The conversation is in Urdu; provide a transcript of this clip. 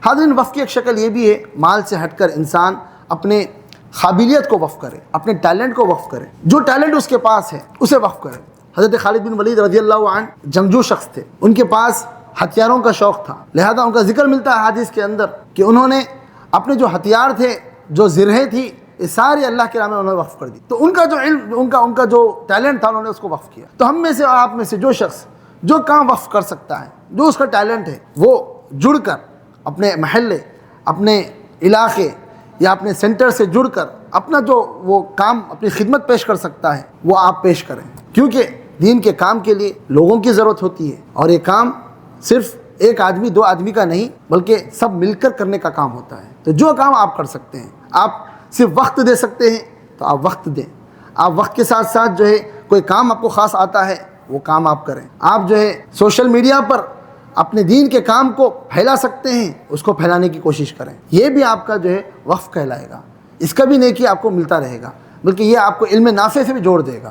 حاضرین، وقف کی ایک شکل یہ بھی ہے مال سے ہٹ کر انسان اپنے قابلیت کو وقف کرے، اپنے ٹیلنٹ کو وقف کرے، جو ٹیلنٹ اس کے پاس ہے اسے وقف کرے۔ حضرت خالد بن ولید رضی اللہ عنہ جنگجو شخص تھے، ان کے پاس ہتھیاروں کا شوق تھا، لہذا ان کا ذکر ملتا ہے حدیث کے اندر کہ انہوں نے اپنے جو ہتھیار تھے، جو زرہیں تھی، یہ ساری اللہ کے راہ میں انہوں نے وقف کر دی۔ تو ان کا جو علم، ان کا جو ٹیلنٹ تھا، انہوں نے اس کو وقف کیا۔ تو ہم میں سے، آپ میں سے جو شخص جو کام وقف کر سکتا ہے، جو اس کا ٹیلنٹ ہے، وہ جڑ کر اپنے محلے، اپنے علاقے یا اپنے سینٹر سے جڑ کر اپنا جو وہ کام، اپنی خدمت پیش کر سکتا ہے، وہ آپ پیش کریں، کیونکہ دین کے کام کے لیے لوگوں کی ضرورت ہوتی ہے، اور یہ کام صرف ایک آدمی، دو آدمی کا نہیں، بلکہ سب مل کر کرنے کا کام ہوتا ہے۔ تو جو کام آپ کر سکتے ہیں، آپ صرف وقت دے سکتے ہیں تو آپ وقت دیں۔ آپ وقت کے ساتھ ساتھ جو ہے کوئی کام آپ کو خاص آتا ہے وہ کام آپ کریں۔ آپ جو ہے سوشل میڈیا پر اپنے دین کے کام کو پھیلا سکتے ہیں، اس کو پھیلانے کی کوشش کریں۔ یہ بھی آپ کا جو ہے وقف کہلائے گا، اس کا بھی نیکی آپ کو ملتا رہے گا، بلکہ یہ آپ کو علم نافع سے بھی جوڑ دے گا۔